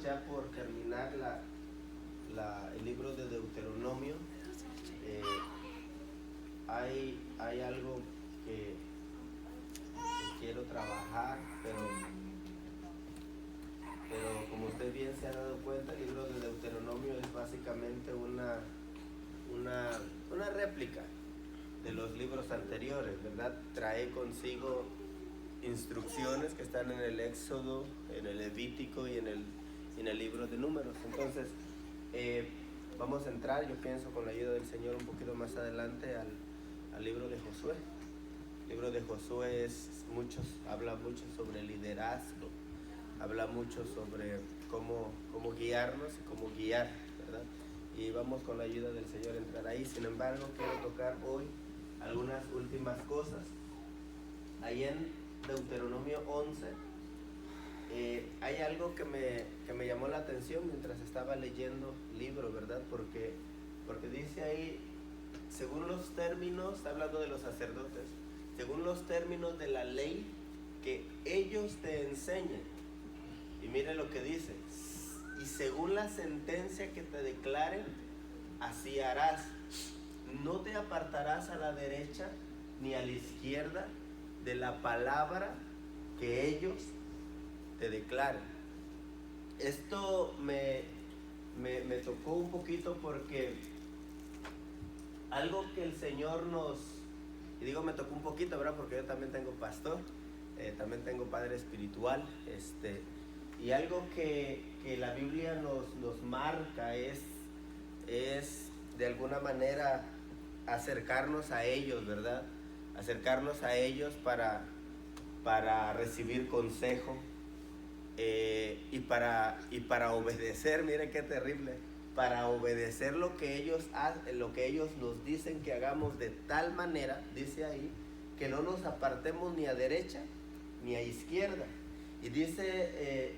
estamos ya por terminar el libro de Deuteronomio. Hay algo que quiero trabajar, pero como usted bien se ha dado cuenta, el libro de Deuteronomio es básicamente una réplica de los libros anteriores, ¿verdad? Trae consigo instrucciones que están en el Éxodo, en el Levítico y en el libro de Números. Entonces, vamos a entrar, yo pienso, con la ayuda del Señor un poquito más adelante al libro de Josué. El libro de Josué habla mucho sobre liderazgo, habla mucho sobre cómo guiarnos y cómo guiar, ¿verdad? Y vamos con la ayuda del Señor a entrar ahí. Sin embargo, quiero tocar hoy algunas últimas cosas. Ahí en Deuteronomio 11 hay algo que me llamó la atención mientras estaba leyendo el libro, ¿verdad? Porque dice ahí, según los términos, está hablando de los sacerdotes, según los términos de la ley que ellos te enseñen. Y mire lo que dice: y según la sentencia que te declaren, así harás. No te apartarás a la derecha ni a la izquierda de la palabra que ellos te declaren. Esto me tocó un poquito porque algo que el Señor y digo me tocó un poquito, ¿verdad? Porque yo también tengo pastor, también tengo padre espiritual, y algo que la Biblia nos marca es de alguna manera acercarnos a ellos, ¿verdad? Acercarnos a ellos para recibir consejo, y para obedecer. Mire qué terrible, para obedecer lo que ellos nos dicen que hagamos, de tal manera, dice ahí, que no nos apartemos ni a derecha ni a izquierda. Y dice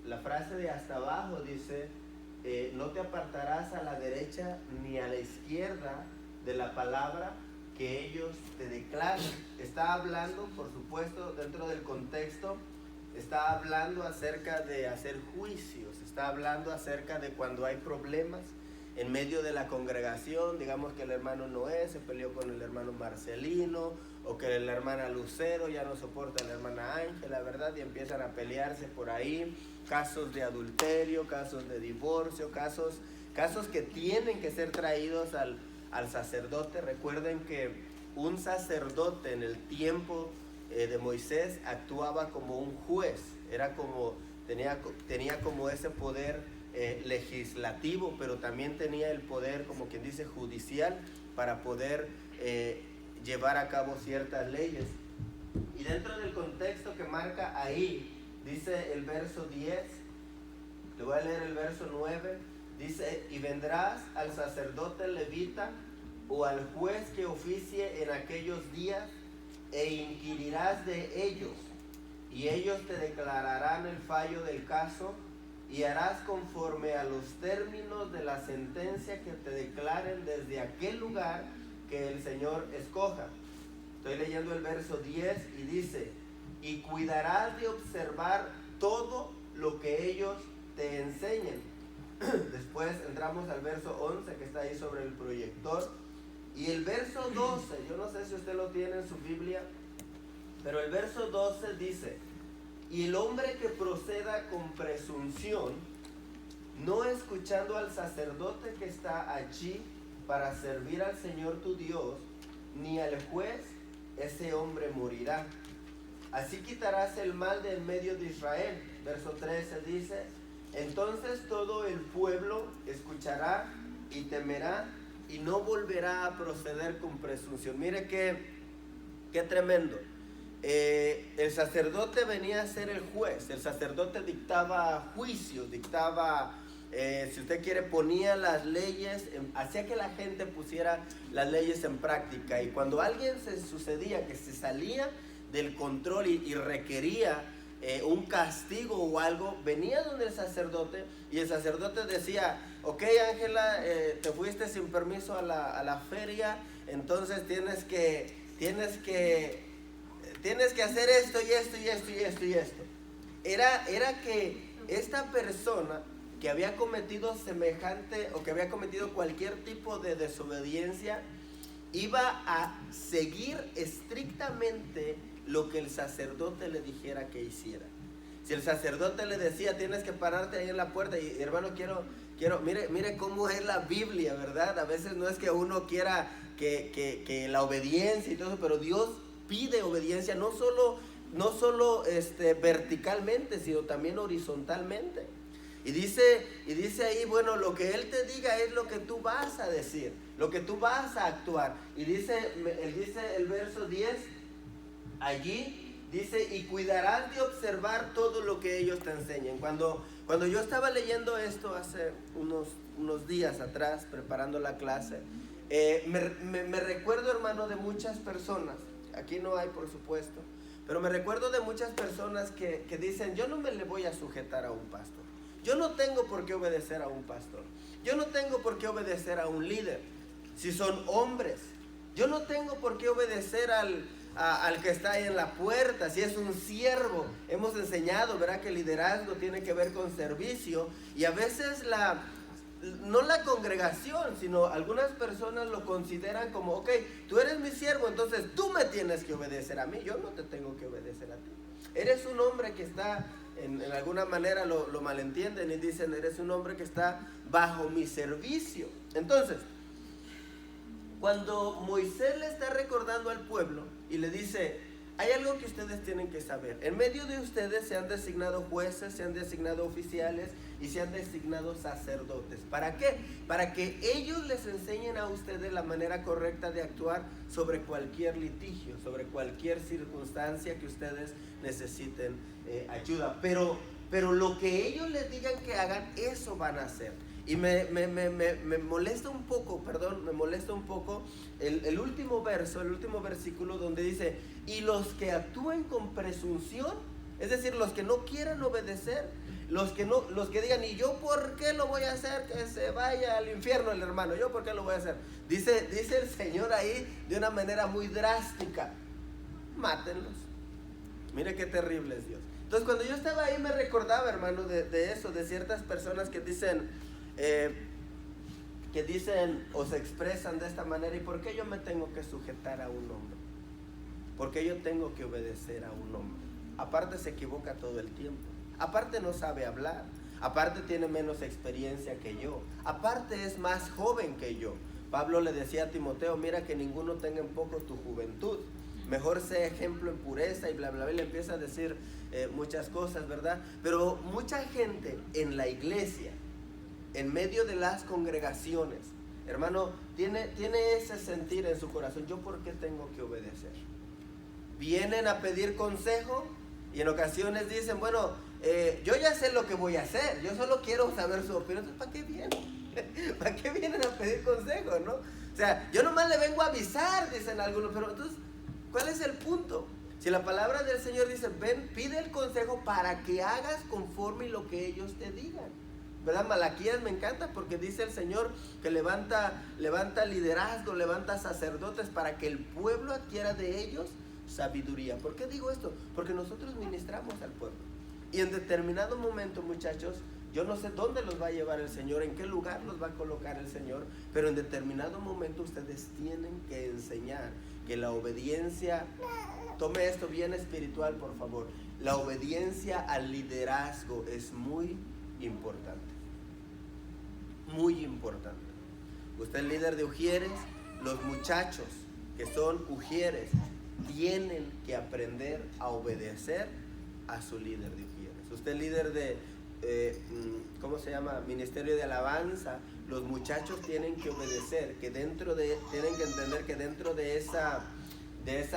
la frase de hasta abajo, dice, no te apartarás a la derecha ni a la izquierda de la palabra que ellos te declaran. Está hablando, por supuesto, dentro del contexto, está hablando acerca de hacer juicios, está hablando acerca de cuando hay problemas en medio de la congregación. Digamos que el hermano Noé se peleó con el hermano Marcelino, o que la hermana Lucero ya no soporta a la hermana Ángela, ¿verdad? Y empiezan a pelearse por ahí, casos de adulterio, casos de divorcio, casos que tienen que ser traídos al sacerdote. Recuerden que un sacerdote en el tiempo de Moisés actuaba como un juez, tenía como ese poder legislativo, pero también tenía el poder, como quien dice, judicial, para poder llevar a cabo ciertas leyes. Y dentro del contexto que marca ahí, dice el verso 10, le voy a leer el verso 9, dice: y vendrás al sacerdote levita o al juez que oficie en aquellos días, e inquirirás de ellos, y ellos te declararán el fallo del caso, y harás conforme a los términos de la sentencia que te declaren desde aquel lugar que el Señor escoja. Estoy leyendo el verso 10 y dice: y cuidarás de observar todo lo que ellos te enseñen. Después entramos al verso 11, que está ahí sobre el proyector, y el verso 12, yo no sé si usted lo tiene en su Biblia, pero el verso 12 dice: y el hombre que proceda con presunción, no escuchando al sacerdote que está allí para servir al Señor tu Dios, ni al juez, ese hombre morirá. Así quitarás el mal de en medio de Israel. Verso 13 dice: entonces todo el pueblo escuchará y temerá, y no volverá a proceder con presunción. Mire qué tremendo. El sacerdote venía a ser el juez. El sacerdote dictaba juicios, si usted quiere, ponía las leyes, hacía que la gente pusiera las leyes en práctica. Y cuando alguien se sucedía que se salía del control y requería un castigo o algo, venía donde el sacerdote, y el sacerdote decía: ok, Ángela, te fuiste sin permiso a la feria, entonces tienes que hacer esto y esto y esto y esto y esto. era que esta persona que había cometido semejante o que había cometido cualquier tipo de desobediencia iba a seguir estrictamente lo que el sacerdote le dijera que hiciera. Si el sacerdote le decía, tienes que pararte ahí en la puerta, y hermano, quiero, mire cómo es la Biblia, ¿verdad? A veces no es que uno quiera que la obediencia y todo eso, pero Dios pide obediencia no solo verticalmente, sino también horizontalmente. Y dice ahí, bueno, lo que Él te diga es lo que tú vas a decir, lo que tú vas a actuar. Y dice el verso 10, allí dice, y cuidarás de observar todo lo que ellos te enseñen. Cuando yo estaba leyendo esto hace unos días atrás, preparando la clase, me recuerdo, hermano, de muchas personas, aquí no hay por supuesto, pero me recuerdo de muchas personas que dicen, yo no me le voy a sujetar a un pastor. Yo no tengo por qué obedecer a un pastor. Yo no tengo por qué obedecer a un líder. Si son hombres, yo no tengo por qué obedecer al que está ahí en la puerta. Si es un siervo, hemos enseñado, ¿verdad?, que el liderazgo tiene que ver con servicio. Y a veces no la congregación, sino algunas personas lo consideran como, ok, tú eres mi siervo, entonces tú me tienes que obedecer a mí. Yo no te tengo que obedecer a ti. Eres un hombre que está, en alguna manera lo malentienden y dicen, eres un hombre que está bajo mi servicio. Entonces, cuando Moisés le está recordando al pueblo y le dice, hay algo que ustedes tienen que saber. En medio de ustedes se han designado jueces, se han designado oficiales y se han designado sacerdotes. ¿Para qué? Para que ellos les enseñen a ustedes la manera correcta de actuar sobre cualquier litigio, sobre cualquier circunstancia que ustedes necesiten ayuda. Pero lo que ellos les digan que hagan, eso van a hacer. Y me molesta un poco, el último verso, el último versículo donde dice, y los que actúen con presunción, es decir, los que no quieran obedecer, los que digan, ¿y yo por qué lo voy a hacer? Que se vaya al infierno el hermano, ¿yo por qué lo voy a hacer? Dice el Señor ahí de una manera muy drástica, mátenlos. Mire qué terrible es Dios. Entonces, cuando yo estaba ahí me recordaba, hermano, de eso, de ciertas personas que dicen o se expresan de esta manera, ¿y por qué yo me tengo que sujetar a un hombre? ¿Por qué yo tengo que obedecer a un hombre? Aparte se equivoca todo el tiempo, aparte no sabe hablar, aparte tiene menos experiencia que yo, aparte es más joven que yo. Pablo le decía a Timoteo, mira que ninguno tenga en poco tu juventud, mejor sea ejemplo en pureza y bla bla bla, y le empieza a decir muchas cosas, ¿verdad? Pero mucha gente en la iglesia, en medio de las congregaciones, hermano, tiene ese sentir en su corazón, ¿yo por qué tengo que obedecer? Vienen a pedir consejo y en ocasiones dicen, bueno, yo ya sé lo que voy a hacer, yo solo quiero saber su opinión. Entonces, ¿para qué vienen? ¿Para qué vienen a pedir consejo, no? O sea, yo nomás le vengo a avisar, dicen algunos, pero entonces, ¿cuál es el punto? Si la palabra del Señor dice, ven, pide el consejo para que hagas conforme lo que ellos te digan, ¿verdad? Malaquías me encanta porque dice el Señor que levanta liderazgo, levanta sacerdotes para que el pueblo adquiera de ellos sabiduría. ¿Por qué digo esto? Porque nosotros ministramos al pueblo y en determinado momento, muchachos, yo no sé dónde los va a llevar el Señor, en qué lugar los va a colocar el Señor, pero en determinado momento ustedes tienen que enseñar que la obediencia, tome esto bien espiritual por favor, la obediencia al liderazgo es muy importante. Muy importante. Usted es líder de Ujieres, los muchachos que son Ujieres tienen que aprender a obedecer a su líder de Ujieres. Usted es líder de ¿cómo se llama? Ministerio de Alabanza. Los muchachos tienen que obedecer, tienen que entender que dentro de esa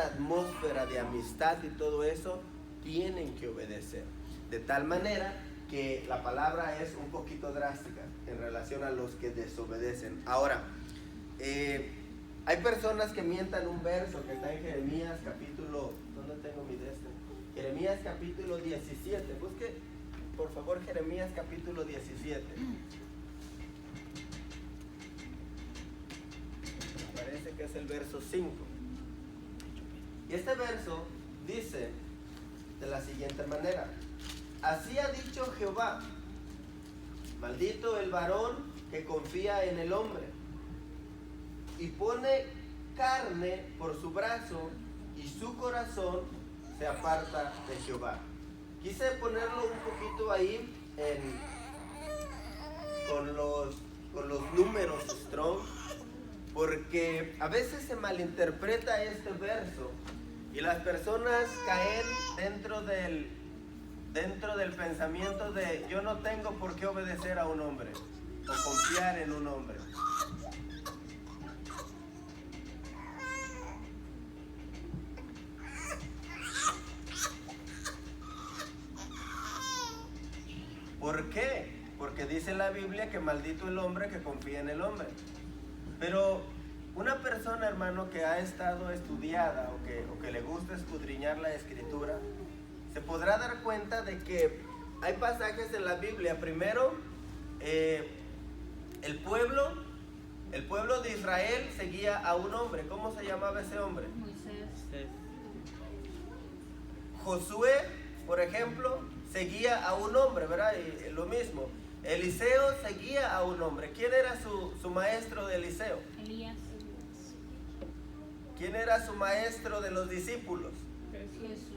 atmósfera de amistad y todo eso, tienen que obedecer. De tal manera que la palabra es un poquito drástica en relación a los que desobedecen. Ahora, hay personas que mientan un verso que está en Jeremías capítulo, ¿dónde tengo mi de este? Jeremías capítulo 17, busque por favor Jeremías capítulo 17. Parece que es el verso 5. Y este verso dice de la siguiente manera: así ha dicho Jehová, maldito el varón que confía en el hombre y pone carne por su brazo y su corazón se aparta de Jehová. Quise ponerlo un poquito ahí con los números Strong, porque a veces se malinterpreta este verso y las personas caen dentro del pensamiento de yo no tengo por qué obedecer a un hombre o confiar en un hombre. ¿Por qué? Porque dice la Biblia que maldito el hombre que confía en el hombre. Pero una persona, hermano, que ha estado estudiada o que le gusta escudriñar la Escritura, se podrá dar cuenta de que hay pasajes en la Biblia. Primero, el pueblo de Israel seguía a un hombre. ¿Cómo se llamaba ese hombre? Moisés. Josué, por ejemplo, seguía a un hombre, ¿verdad? Y lo mismo. Eliseo seguía a un hombre. ¿Quién era su maestro de Eliseo? Elías. ¿Quién era su maestro de los discípulos? Jesús.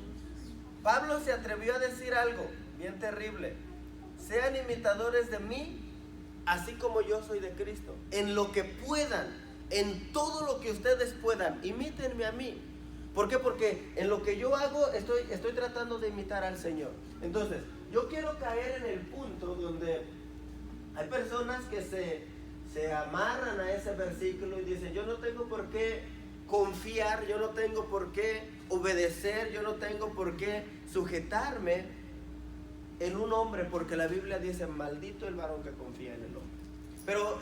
Pablo se atrevió a decir algo bien terrible. Sean imitadores de mí, así como yo soy de Cristo. En lo que puedan, en todo lo que ustedes puedan, imítenme a mí. ¿Por qué? Porque en lo que yo hago estoy tratando de imitar al Señor. Entonces, yo quiero caer en el punto donde hay personas que se amarran a ese versículo y dicen, yo no tengo por qué confiar, yo no tengo por qué obedecer, yo no tengo por qué sujetarme en un hombre, porque la Biblia dice, maldito el varón que confía en el hombre. Pero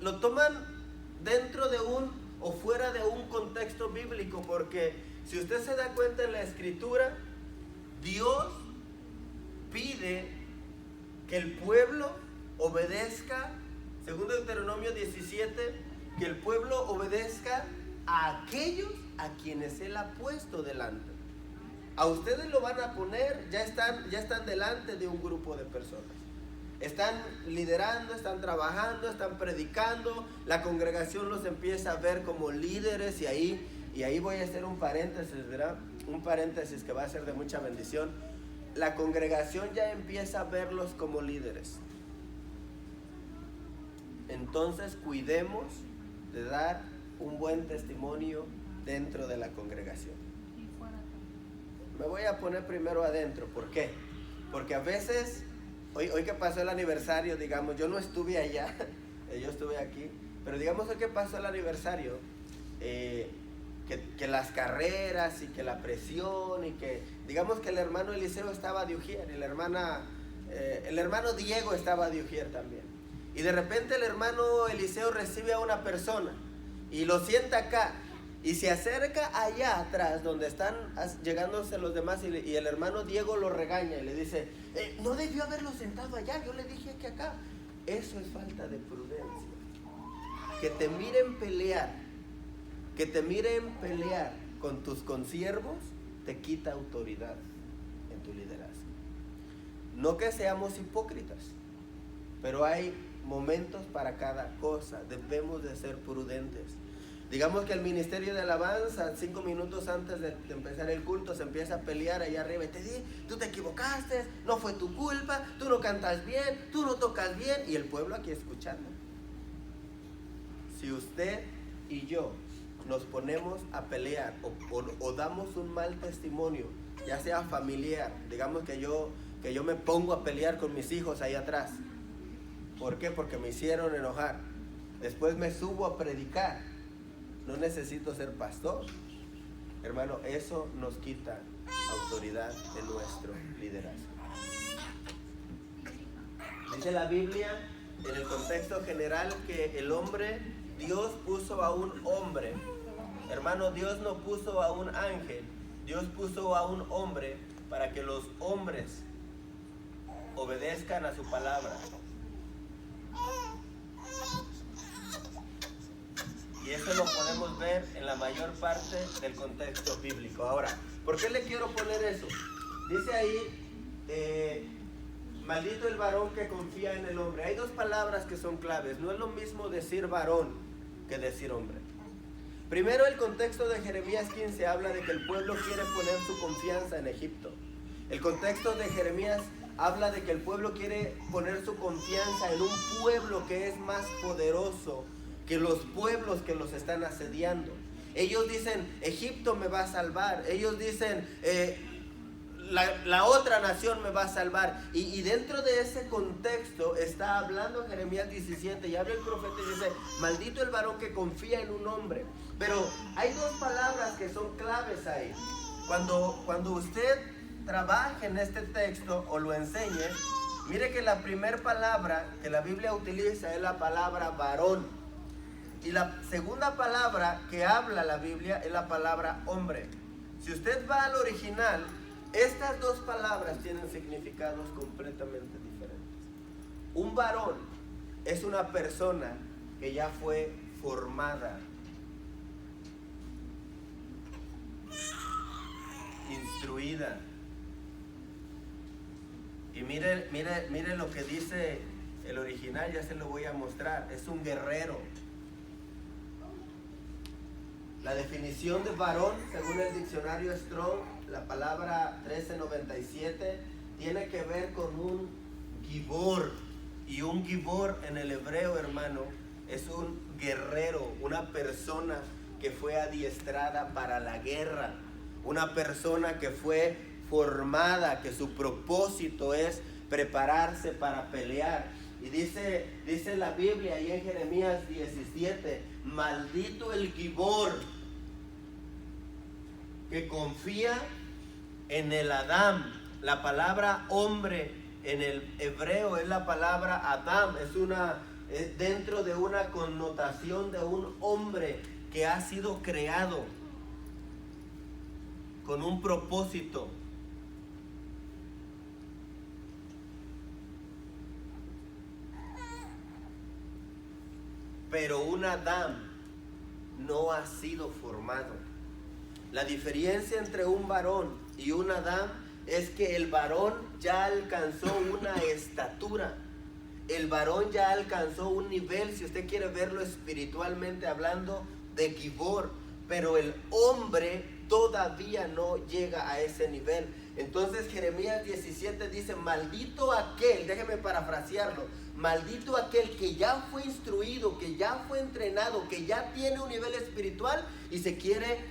lo toman dentro de o fuera de un contexto bíblico, porque si usted se da cuenta en la Escritura, Dios pide que el pueblo obedezca, según Deuteronomio 17, que el pueblo obedezca a aquellos a quienes Él ha puesto delante. A ustedes lo van a poner, ya están delante de un grupo de personas. Están liderando, están trabajando, están predicando, la congregación los empieza a ver como líderes y ahí voy a hacer un paréntesis, ¿verdad? Un paréntesis que va a ser de mucha bendición. La congregación ya empieza a verlos como líderes. Entonces cuidemos de dar un buen testimonio dentro de la congregación. Y fuera también. Me voy a poner primero adentro. ¿Por qué? Porque a veces, hoy que pasó el aniversario, digamos, yo no estuve allá, yo estuve aquí, pero digamos hoy que pasó el aniversario, que las carreras y que la presión y que, digamos que el hermano Eliseo estaba de ujier, el hermano Diego estaba de ujier también. Y de repente el hermano Eliseo recibe a una persona y lo sienta acá y se acerca allá atrás donde están llegándose los demás y el hermano Diego lo regaña y le dice, no debió haberlo sentado allá, yo le dije que acá. Eso es falta de prudencia. Que te miren pelear con tus consiervos te quita autoridad en tu liderazgo. No que seamos hipócritas, pero hay momentos para cada cosa. Debemos de ser prudentes. Digamos que el ministerio de alabanza, 5 minutos antes de empezar el culto, se empieza a pelear allá arriba y te dice, tú te equivocaste, no fue tu culpa, tú no cantas bien, tú no tocas bien, y el pueblo aquí escuchando. Si usted y yo nos ponemos a pelear o damos un mal testimonio, ya sea familiar, digamos que yo me pongo a pelear con mis hijos ahí atrás. ¿Por qué? Porque me hicieron enojar. Después me subo a predicar. No necesito ser pastor. Hermano, eso nos quita autoridad de nuestro liderazgo. Dice la Biblia, en el contexto general, que el hombre, Dios puso a un hombre. Hermano, Dios no puso a un ángel. Dios puso a un hombre para que los hombres obedezcan a su palabra. Y eso lo podemos ver en la mayor parte del contexto bíblico. Ahora, ¿por qué le quiero poner eso? Dice ahí, Maldito el varón que confía en el hombre. Hay dos palabras que son claves. No es lo mismo decir varón que decir hombre. Primero, el contexto de Jeremías 15 habla de que el pueblo quiere poner su confianza en Egipto. El contexto de Jeremías habla de que el pueblo quiere poner su confianza en un pueblo que es más poderoso que los pueblos que los están asediando. Ellos dicen, Egipto me va a salvar. Ellos dicen, la otra nación me va a salvar. Y dentro de ese contexto está hablando Jeremías 17 y habla el profeta y dice, maldito el varón que confía en un hombre. Pero hay dos palabras que son claves ahí. Cuando usted trabaje en este texto o lo enseñe, mire que la primera palabra que la Biblia utiliza es la palabra varón. Y la segunda palabra que habla la Biblia es la palabra hombre. Si usted va al original, estas dos palabras tienen significados completamente diferentes. Un varón es una persona que ya fue formada, instruida. Y mire lo que dice el original, ya se lo voy a mostrar. Es un guerrero. La definición de varón, según el diccionario Strong, la palabra 1397, tiene que ver con un gibor. Y un gibor en el hebreo, hermano, es un guerrero, una persona que fue adiestrada para la guerra, una persona que fue formada, que su propósito es prepararse para pelear. Y dice la Biblia ahí en Jeremías 17, maldito el gibor que confía en el Adam. La palabra hombre en el hebreo es la palabra Adam, es dentro de una connotación de un hombre que ha sido creado con un propósito. Pero un Adán no ha sido formado. La diferencia entre un varón y un Adán es que el varón ya alcanzó una estatura. El varón ya alcanzó un nivel, si usted quiere verlo espiritualmente hablando, de gibor. Pero el hombre todavía no llega a ese nivel. Entonces Jeremías 17 dice, maldito aquel, déjeme parafrasearlo, maldito aquel que ya fue instruido, que ya fue entrenado, que ya tiene un nivel espiritual y se quiere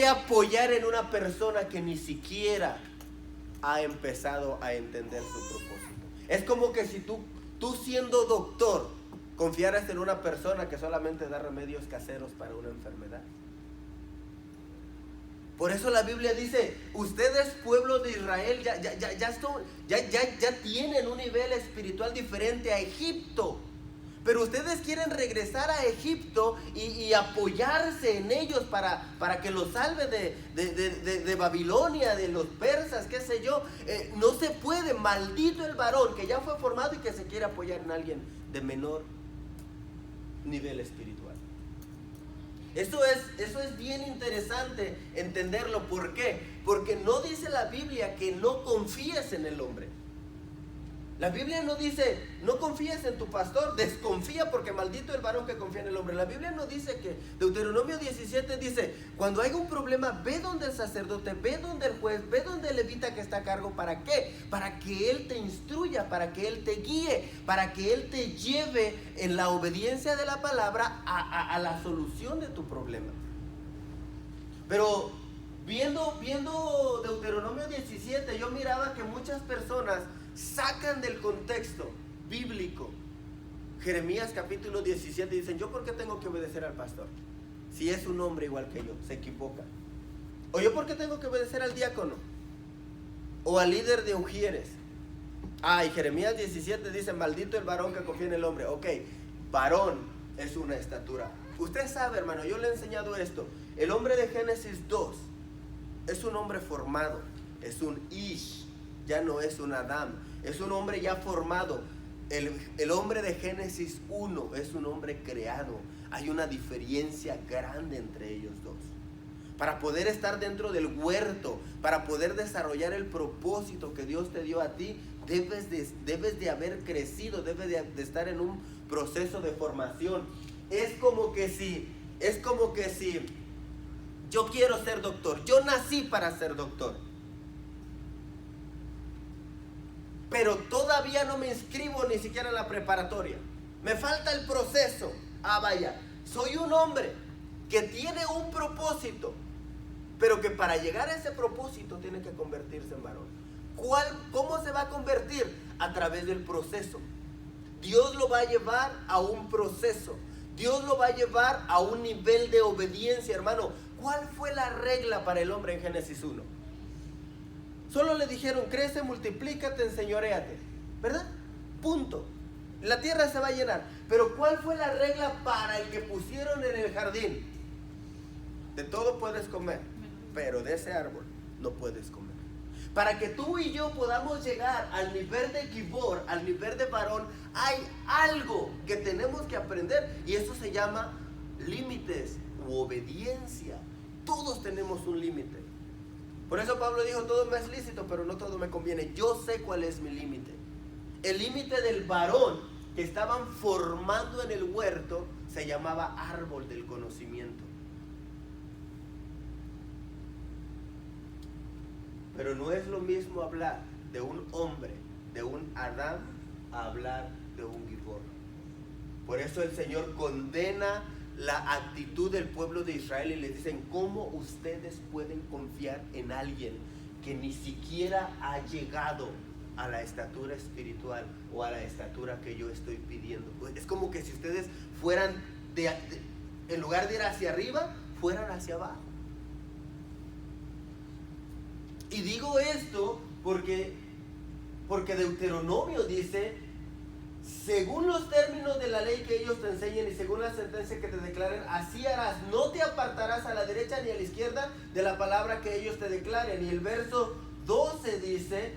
apoyar en una persona que ni siquiera ha empezado a entender su propósito. Es como que si tú siendo doctor confiaras en una persona que solamente da remedios caseros para una enfermedad. Por eso la Biblia dice, ustedes pueblo de Israel ya tienen un nivel espiritual diferente a Egipto. Pero ustedes quieren regresar a Egipto y apoyarse en ellos para que los salve de Babilonia, de los persas, qué sé yo. No se puede, maldito el varón que ya fue formado y que se quiere apoyar en alguien de menor nivel espiritual. Eso es bien interesante entenderlo. ¿Por qué? Porque no dice la Biblia que no confíes en el hombre. La Biblia no dice, no confíes en tu pastor, desconfía porque maldito el varón que confía en el hombre. La Biblia no dice que, Deuteronomio 17 dice, cuando haya un problema, ve donde el sacerdote, ve donde el juez, ve donde el levita que está a cargo. ¿Para qué? Para que él te instruya, para que él te guíe, para que él te lleve en la obediencia de la palabra a la solución de tu problema. Pero viendo Deuteronomio 17, yo miraba que muchas personas sacan del contexto bíblico Jeremías capítulo 17 y dicen, ¿yo por qué tengo que obedecer al pastor? Si es un hombre igual que yo, se equivoca. O ¿yo por qué tengo que obedecer al diácono? O al líder de ujieres. Y Jeremías 17 dice, maldito el varón que confía en el hombre. Ok, varón es una estatura. Usted sabe, hermano, yo le he enseñado esto. El hombre de Génesis 2 es un hombre formado, es un Ish, ya no es un Adán, es un hombre ya formado. El hombre de Génesis 1 es un hombre creado. Hay una diferencia grande entre ellos dos. para poder estar dentro del huerto, para poder desarrollar el propósito que Dios te dio a ti, debes de haber crecido, debes de estar en un proceso de formación. Es como que si yo quiero ser doctor, yo nací para ser doctor, pero todavía no me inscribo ni siquiera en la preparatoria, me falta el proceso. Vaya, soy un hombre que tiene un propósito, pero que para llegar a ese propósito tiene que convertirse en varón. ¿Cómo se va a convertir? A través del proceso. Dios lo va a llevar a un proceso. Dios lo va a llevar a un nivel de obediencia, hermano. ¿Cuál fue la regla para el hombre en Génesis 1? Solo le dijeron: crece, multiplícate, enseñoréate, ¿verdad? Punto. La tierra se va a llenar. Pero ¿cuál fue la regla para el que pusieron en el jardín? De todo puedes comer, pero de ese árbol no puedes comer. Para que tú y yo podamos llegar al nivel de Gibor, al nivel de varón, hay algo que tenemos que aprender, y eso se llama límites u obediencia. Todos tenemos un límite. Por eso Pablo dijo: todo me es lícito, pero no todo me conviene. Yo sé cuál es mi límite. El límite del varón que estaban formando en el huerto se llamaba árbol del conocimiento. Pero no es lo mismo hablar de un hombre, de un Adán, a hablar de un Gibor. Por eso el Señor condena la actitud del pueblo de Israel y les dicen: ¿cómo ustedes pueden confiar en alguien que ni siquiera ha llegado a la estatura espiritual o a la estatura que yo estoy pidiendo? Pues es como que si ustedes fueran en lugar de ir hacia arriba, fueran hacia abajo. Y digo esto porque Deuteronomio dice: según los términos de la ley que ellos te enseñen y según la sentencia que te declaren, así harás. No te apartarás a la derecha ni a la izquierda de la palabra que ellos te declaren. Y el verso 12 dice: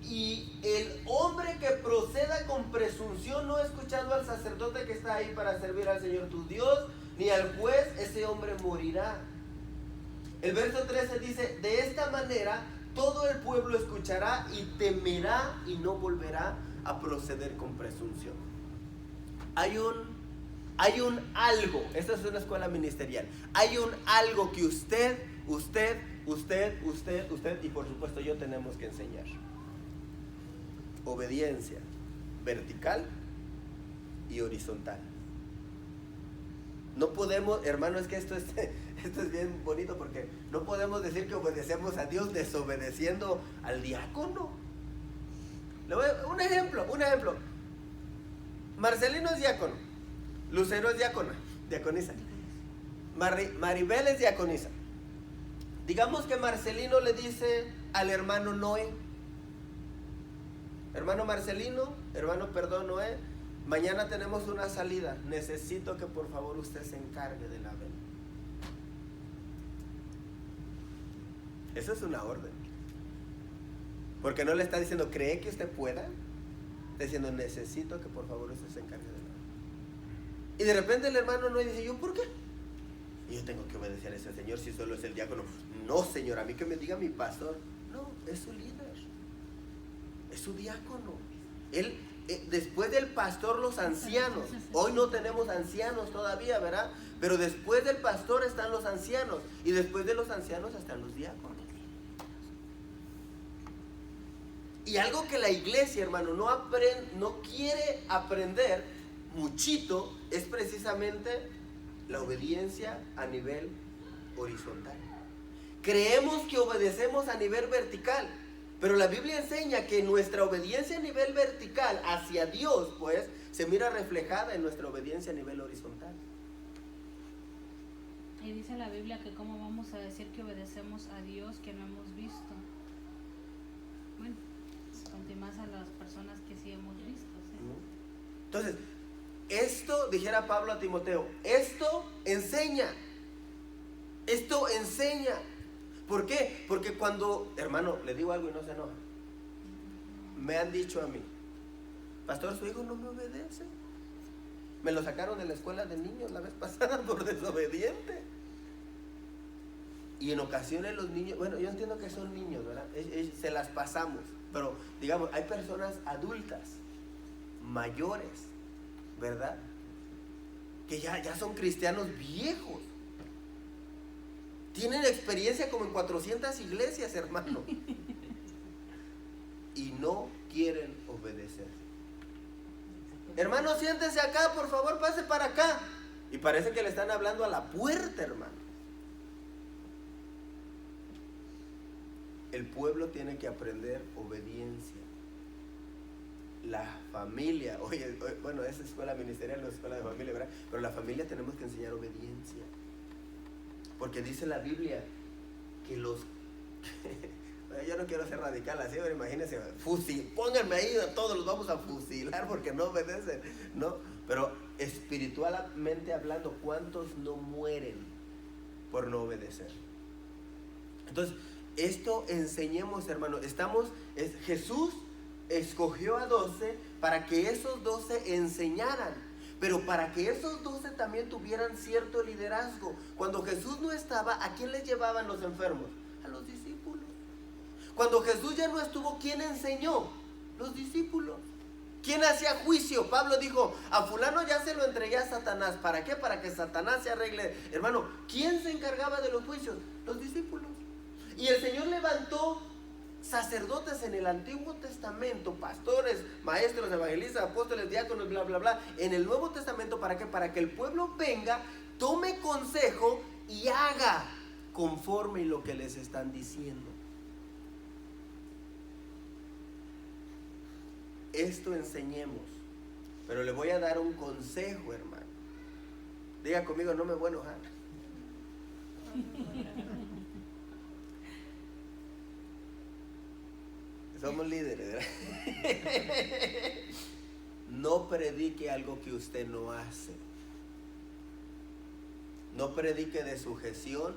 y el hombre que proceda con presunción, no escuchando al sacerdote que está ahí para servir al Señor tu Dios, ni al juez, ese hombre morirá. El verso 13 dice: de esta manera todo el pueblo escuchará y temerá y no volverá a proceder con presunción. Hay un algo, esta es una escuela ministerial, hay un algo que usted y por supuesto yo tenemos que enseñar. Obediencia vertical y horizontal. No podemos, hermano, es que esto es bien bonito, porque no podemos decir que obedecemos a Dios desobedeciendo al diácono. Un ejemplo. Marcelino es diácono, Lucero es diaconisa, Maribel es diaconisa. Digamos que Marcelino le dice al hermano Noé: hermano Marcelino, Noé, mañana tenemos una salida, necesito que por favor usted se encargue de la vela. Eso es una orden. Porque no le está diciendo: ¿cree que usted pueda? Está diciendo: necesito que por favor usted se encargue de la vela. Y de repente el hermano no dice: ¿yo por qué? Y yo tengo que obedecer a ese señor si solo es el diácono. No, señor, a mí que me diga mi pastor. No, es su líder, es su diácono. Él, después del pastor, los ancianos. Hoy no tenemos ancianos todavía, ¿verdad? Pero después del pastor están los ancianos, y después de los ancianos están los diáconos. Y algo que la iglesia, hermano, no quiere aprender muchito es precisamente la obediencia a nivel horizontal. Creemos que obedecemos a nivel vertical, pero la Biblia enseña que nuestra obediencia a nivel vertical hacia Dios, pues, se mira reflejada en nuestra obediencia a nivel horizontal. Y dice la Biblia que cómo vamos a decir que obedecemos a Dios que no hemos visto. Bueno, ante más a las personas que sí hemos visto, ¿sí? Entonces, esto, dijera Pablo a Timoteo, esto enseña. ¿Por qué? Porque cuando, hermano, le digo algo y no se enoja. Me han dicho a mí: pastor, su hijo no me obedece. Me lo sacaron de la escuela de niños la vez pasada por desobediente. Y en ocasiones los niños, bueno, yo entiendo que son niños, ¿verdad? Se las pasamos, pero digamos, hay personas adultas, mayores, ¿verdad? Que ya son cristianos viejos. Tienen experiencia como en 400 iglesias, hermano. Y no quieren obedecer. Hermano, siéntese acá, por favor, pase para acá. Y parece que le están hablando a la puerta, hermano. El pueblo tiene que aprender obediencia. La familia, bueno, es escuela ministerial, no es escuela de familia, ¿verdad? Pero la familia tenemos que enseñar obediencia. Porque dice la Biblia que los... yo no quiero ser radical así, pero imagínense, pónganme ahí, todos los vamos a fusilar porque no obedecen, ¿no? Pero espiritualmente hablando, ¿cuántos no mueren por no obedecer? Entonces, esto enseñemos, hermano. Jesús escogió a 12 para que esos 12 enseñaran, pero para que esos 12 también tuvieran cierto liderazgo. Cuando Jesús no estaba, ¿a quién les llevaban los enfermos? A los discípulos. Cuando Jesús ya no estuvo, ¿quién enseñó? Los discípulos. ¿Quién hacía juicio? Pablo dijo, a fulano ya se lo entregué a Satanás. ¿Para qué? Para que Satanás se arregle. Hermano, ¿quién se encargaba de los juicios? Los discípulos. Y el Señor levantó sacerdotes en el Antiguo Testamento, pastores, maestros, evangelistas, apóstoles, diáconos, bla, bla, bla. En el Nuevo Testamento, ¿para qué? Para que el pueblo venga, tome consejo y haga conforme lo que les están diciendo. Esto enseñemos. Pero le voy a dar un consejo, hermano. Diga conmigo, no me voy a enojar. Somos líderes, ¿verdad? No predique algo que usted no hace. No predique de sujeción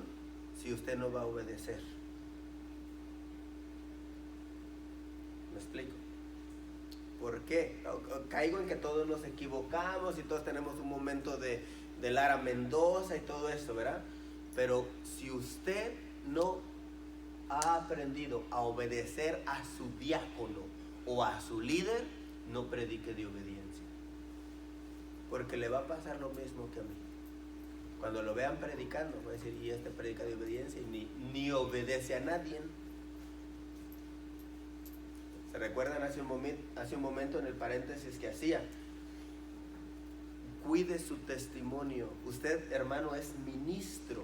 si usted no va a obedecer. ¿Me explico? ¿Por qué? Caigo en que todos nos equivocamos y todos tenemos un momento de Lara Mendoza y todo eso, ¿verdad? Pero si usted no ha aprendido a obedecer a su diácono o a su líder, no predique de obediencia, porque le va a pasar lo mismo que a mí. Cuando lo vean predicando, va a decir, y este predica de obediencia y ni obedece a nadie. ¿Se recuerdan hace un momento en el paréntesis que hacía? Cuide su testimonio. Usted, hermano, es ministro.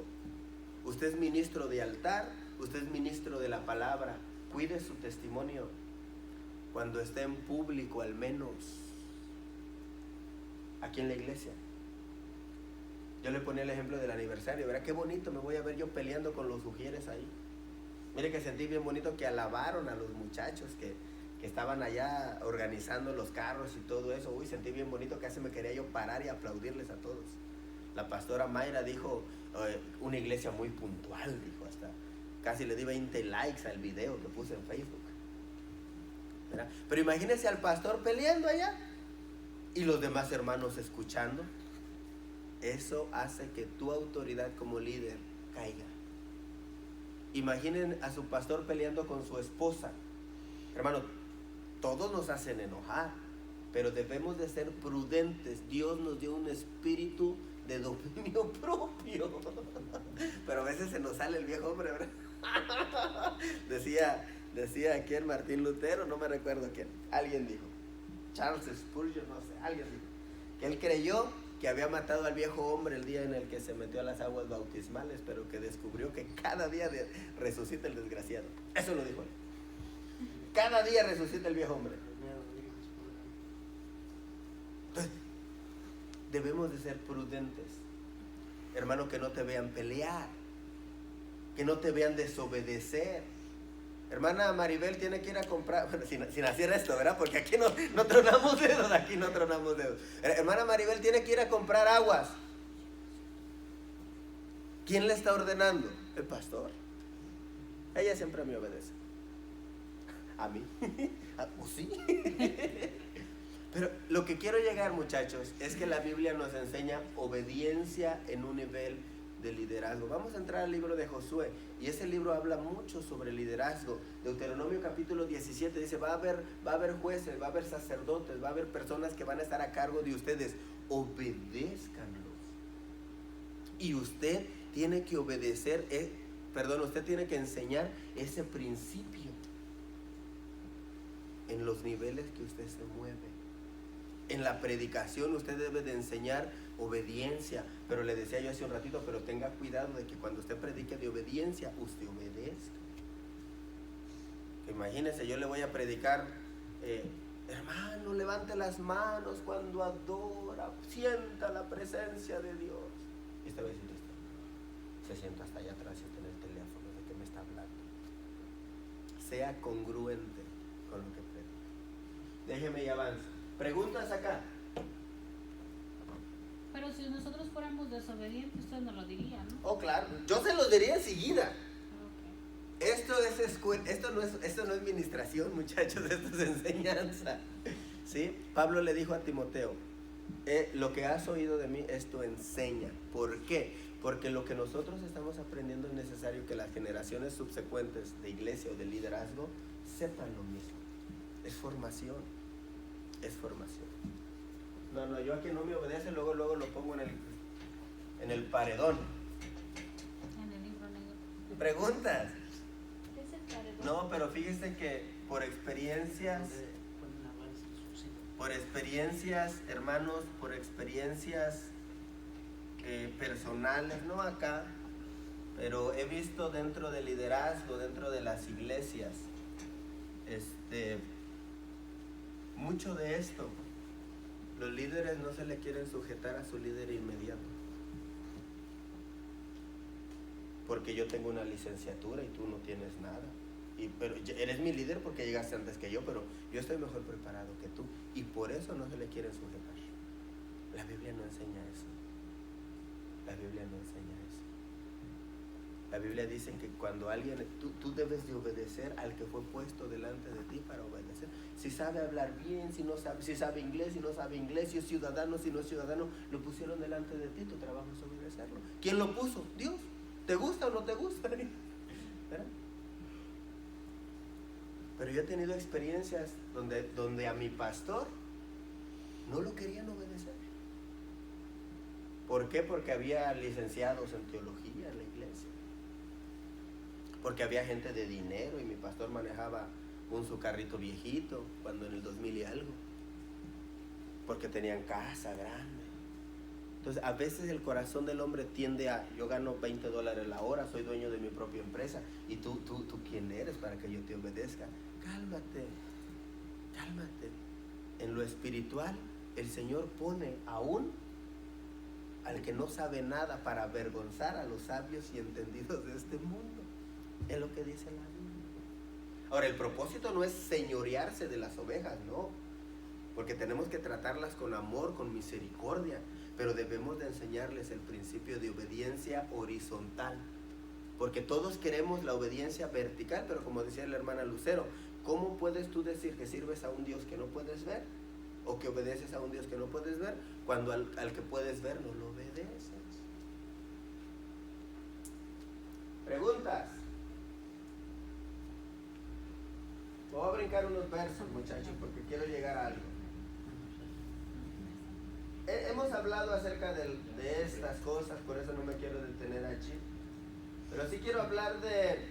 Usted es ministro de altar. Usted es ministro de la palabra. Cuide su testimonio. Cuando esté en público, al menos. Aquí en la iglesia. Yo le ponía el ejemplo del aniversario. ¿Verdad? Qué bonito me voy a ver yo peleando con los ujieres ahí. Mire que sentí bien bonito que alabaron a los muchachos que estaban allá organizando los carros y todo eso. Uy, sentí bien bonito, casi me quería yo parar y aplaudirles a todos. La pastora Mayra dijo, una iglesia muy puntual, dijo, hasta casi le di 20 likes al video que puse en Facebook. ¿Verdad? Pero imagínense al pastor peleando allá y los demás hermanos escuchando. Eso hace que tu autoridad como líder caiga. Imaginen a su pastor peleando con su esposa. Hermano, todos nos hacen enojar, pero debemos de ser prudentes. Dios nos dio un espíritu de dominio propio. Pero a veces se nos sale el viejo hombre, ¿verdad? Decía quién, Martín Lutero, no me recuerdo quién. Alguien dijo, Charles Spurgeon, no sé, alguien dijo, que él creyó que había matado al viejo hombre el día en el que se metió a las aguas bautismales, pero que descubrió que cada día resucita el desgraciado. Eso lo dijo él. Cada día resucita el viejo hombre. Entonces, debemos de ser prudentes. Hermano, que no te vean pelear, que no te vean desobedecer. Hermana Maribel tiene que ir a comprar, bueno, sin hacer esto, ¿verdad? Porque aquí no tronamos dedos, aquí no tronamos dedos. Hermana Maribel tiene que ir a comprar aguas. ¿Quién le está ordenando? El pastor. Ella siempre me obedece. A mí. ¿O sí? Pero lo que quiero llegar, muchachos, es que la Biblia nos enseña obediencia en un nivel de liderazgo. Vamos a entrar al libro de Josué, y ese libro habla mucho sobre liderazgo. Deuteronomio capítulo 17 dice, va a haber jueces, va a haber sacerdotes, va a haber personas que van a estar a cargo de ustedes. Obedézcanlos. Y usted tiene que obedecer, usted tiene que enseñar ese principio en los niveles que usted se mueve. En la predicación usted debe de enseñar obediencia, pero le decía yo hace un ratito, pero tenga cuidado de que cuando usted predique de obediencia, usted obedezca. Imagínese, yo le voy a predicar, hermano, levante las manos cuando adora, sienta la presencia de Dios. Y usted va a decir esto, se sienta hasta allá atrás y está en el teléfono, ¿de qué me está hablando? Sea congruente con lo que predica. Déjeme y avanza. Preguntas acá. Pero si nosotros fuéramos desobedientes, usted nos lo diría, ¿no? Oh, claro, yo se los diría enseguida. Okay. Esto no es ministración, muchachos, esto es enseñanza. ¿Sí? Pablo le dijo a Timoteo, lo que has oído de mí, esto enseña. ¿Por qué? Porque lo que nosotros estamos aprendiendo es necesario que las generaciones subsecuentes de iglesia o de liderazgo sepan lo mismo. Es formación. Es formación. No, yo a quien no me obedece, luego lo pongo en el paredón. En el libro negro. ¿Preguntas? ¿Qué es el paredón? No, pero fíjese que por experiencias, hermanos, por experiencias personales, no acá, pero he visto dentro del liderazgo, dentro de las iglesias, mucho de esto. Los líderes no se le quieren sujetar a su líder inmediato. Porque yo tengo una licenciatura y tú no tienes nada. Pero eres mi líder porque llegaste antes que yo, pero yo estoy mejor preparado que tú. Y por eso no se le quieren sujetar. La Biblia no enseña eso. La Biblia no enseña eso. La Biblia dice que cuando alguien, tú debes de obedecer al que fue puesto delante de ti para obedecer. Si sabe hablar bien, si sabe inglés, si no sabe inglés, si es ciudadano, si no es ciudadano, lo pusieron delante de ti, tu trabajo es obedecerlo. ¿Quién lo puso? Dios. ¿Te gusta o no te gusta? ¿Verdad? Pero yo he tenido experiencias donde a mi pastor no lo querían obedecer. ¿Por qué? Porque había licenciados en teología en la iglesia. Porque había gente de dinero y mi pastor manejaba su carrito viejito cuando en el 2000 y algo. Porque tenían casa grande. Entonces a veces el corazón del hombre tiende a, yo gano $20 la hora, soy dueño de mi propia empresa, y tú ¿quién eres para que yo te obedezca? Cálmate. En lo espiritual el Señor pone aún al que no sabe nada para avergonzar a los sabios y entendidos de este mundo. Es lo que dice la Biblia. Ahora, el propósito no es señorearse de las ovejas, no, porque tenemos que tratarlas con amor, con misericordia, pero debemos de enseñarles el principio de obediencia horizontal, porque todos queremos la obediencia vertical, pero como decía la hermana Lucero, ¿cómo puedes tú decir que sirves a un Dios que no puedes ver? O que obedeces a un Dios que no puedes ver, cuando al que puedes ver no lo obedeces. ¿Preguntas? Voy a brincar unos versos, muchachos, porque quiero llegar a algo. Hemos hablado acerca de estas cosas, por eso no me quiero detener allí. Pero sí quiero hablar de...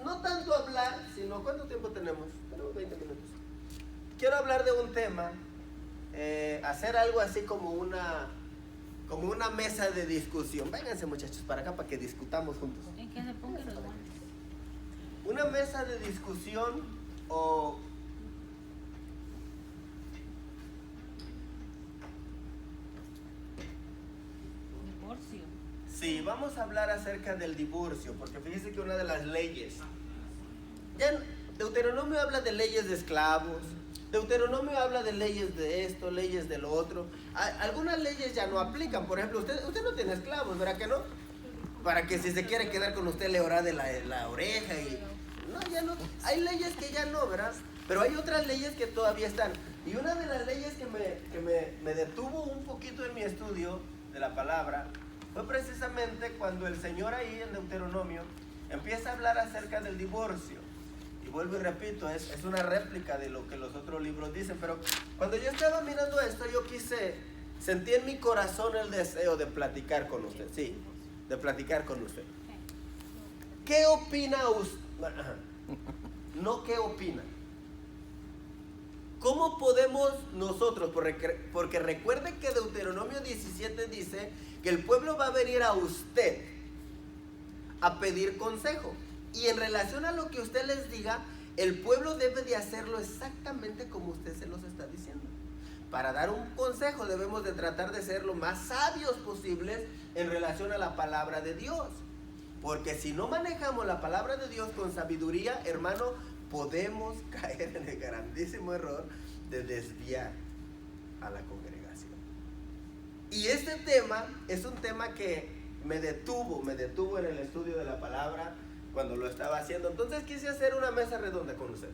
No tanto hablar, sino... ¿Cuánto tiempo tenemos? Tenemos 20 minutos. Quiero hablar de un tema, hacer algo así como una mesa de discusión. Vénganse, muchachos, para acá para que discutamos juntos. En que se pongan los guantes. Una mesa de discusión o... Divorcio. Sí, vamos a hablar acerca del divorcio, porque fíjese que una de las leyes... Ya Deuteronomio habla de leyes de esclavos, Deuteronomio habla de leyes de esto, leyes de lo otro. Algunas leyes ya no aplican. Por ejemplo, usted no tiene esclavos, ¿verdad que no? Para que si se quiere quedar con usted le ora de la oreja y... No, ya no. Hay leyes que ya no, ¿verdad? Pero hay otras leyes que todavía están. Y una de las leyes que me detuvo un poquito en mi estudio de la palabra fue precisamente cuando el Señor ahí en Deuteronomio empieza a hablar acerca del divorcio. Y vuelvo y repito, es una réplica de lo que los otros libros dicen, pero cuando yo estaba mirando esto, sentí en mi corazón el deseo de platicar con usted, sí, de platicar con usted. ¿Qué opina usted? No, ¿qué opina? ¿Cómo podemos nosotros? Porque recuerde que Deuteronomio 17 dice que el pueblo va a venir a usted a pedir consejo. Y en relación a lo que usted les diga, el pueblo debe de hacerlo exactamente como usted se los está diciendo. Para dar un consejo debemos de tratar de ser lo más sabios posibles en relación a la palabra de Dios. Porque si no manejamos la palabra de Dios con sabiduría, hermano, podemos caer en el grandísimo error de desviar a la congregación. Y este tema es un tema que me detuvo en el estudio de la palabra cuando lo estaba haciendo. Entonces quise hacer una mesa redonda con usted.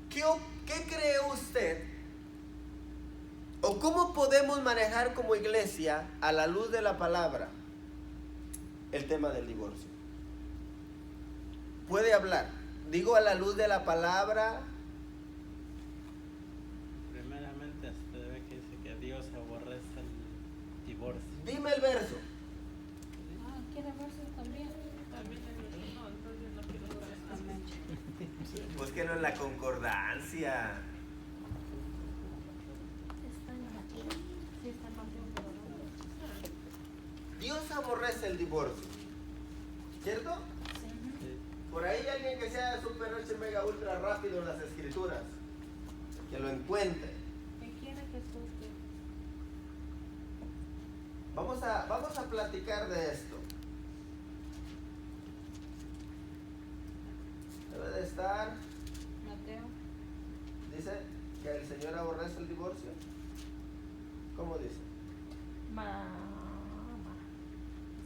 ¿Qué cree usted? ¿O cómo podemos manejar como iglesia a la luz de la palabra el tema del divorcio? Puede hablar. Digo a la luz de la palabra. Primeramente se debe que dice que Dios aborrece el divorcio. Dime el verso. ¿Quiere verse también? Búsquelo en la concordancia. Está en Mateo. Sí, está en Mateo, pero no. Dios aborrece el divorcio, ¿cierto? Sí. Por ahí alguien que sea super archi mega ultra rápido en las escrituras, que lo encuentre. ¿Qué quiere Jesús? Vamos a platicar de esto. Debe de estar. Mateo. Dice que el Señor aborrece el divorcio. ¿Cómo dice?